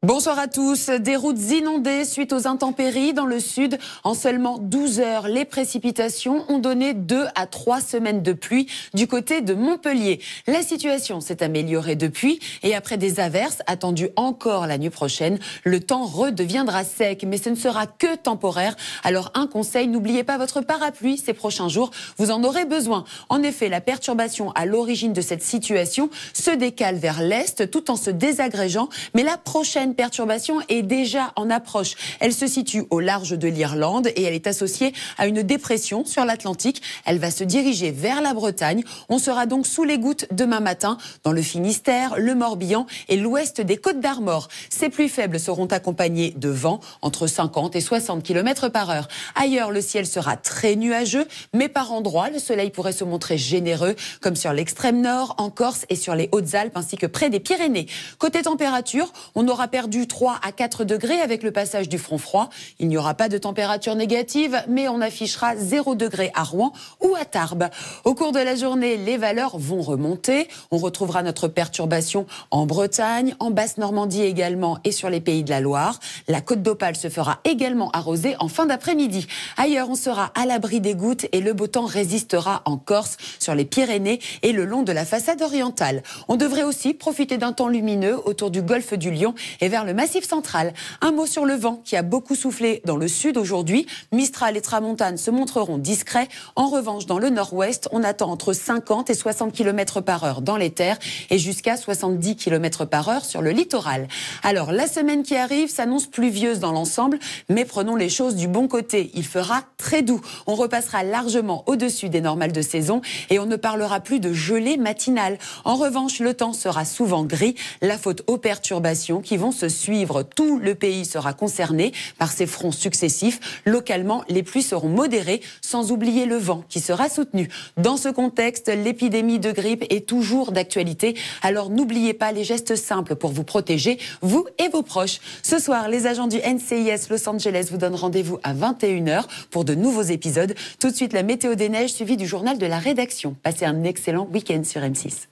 Bonsoir à tous. Des routes inondées suite aux intempéries dans le sud. En seulement 12 heures, les précipitations ont donné 2 à 3 semaines de pluie du côté de Montpellier. La situation s'est améliorée depuis et après des averses attendues encore la nuit prochaine, le temps redeviendra sec. Mais ce ne sera que temporaire. Alors un conseil, n'oubliez pas votre parapluie ces prochains jours. Vous en aurez besoin. En effet, la perturbation à l'origine de cette situation se décale vers l'est tout en se désagrégeant. Mais la prochaine perturbation est déjà en approche. Elle se situe au large de l'Irlande et elle est associée à une dépression sur l'Atlantique. Elle va se diriger vers la Bretagne. On sera donc sous les gouttes demain matin dans le Finistère, le Morbihan et l'ouest des Côtes-d'Armor. Ces pluies faibles seront accompagnées de vents entre 50 et 60 km par heure. Ailleurs, le ciel sera très nuageux, mais par endroits, le soleil pourrait se montrer généreux, comme sur l'extrême nord, en Corse et sur les Hautes-Alpes, ainsi que près des Pyrénées. Côté température, on aura perdu 3 à 4 degrés avec le passage du front froid. Il n'y aura pas de température négative, mais on affichera 0 degré à Rouen ou à Tarbes. Au cours de la journée, les valeurs vont remonter. On retrouvera notre perturbation en Bretagne, en Basse-Normandie également et sur les Pays de la Loire. La Côte d'Opale se fera également arroser en fin d'après-midi. Ailleurs, on sera à l'abri des gouttes et le beau temps résistera en Corse, sur les Pyrénées et le long de la façade orientale. On devrait aussi profiter d'un temps lumineux autour du golfe du Lion et vers le Massif central. Un mot sur le vent qui a beaucoup soufflé dans le sud aujourd'hui. Mistral et Tramontane se montreront discrets. En revanche, dans le nord-ouest, on attend entre 50 et 60 km par heure dans les terres et jusqu'à 70 km par heure sur le littoral. Alors, la semaine qui arrive s'annonce pluvieuse dans l'ensemble, mais prenons les choses du bon côté. Il fera très doux. On repassera largement au-dessus des normales de saison et on ne parlera plus de gelée matinale. En revanche, le temps sera souvent gris, la faute aux perturbations qui vont se suivre. Tout le pays sera concerné par ces fronts successifs. Localement, les pluies seront modérées, sans oublier le vent qui sera soutenu. Dans ce contexte, l'épidémie de grippe est toujours d'actualité. Alors n'oubliez pas les gestes simples pour vous protéger, vous et vos proches. Ce soir, les agents du NCIS Los Angeles vous donnent rendez-vous à 21h pour de nouveaux épisodes. Tout de suite, la météo des neiges suivie du journal de la rédaction. Passez un excellent week-end sur M6.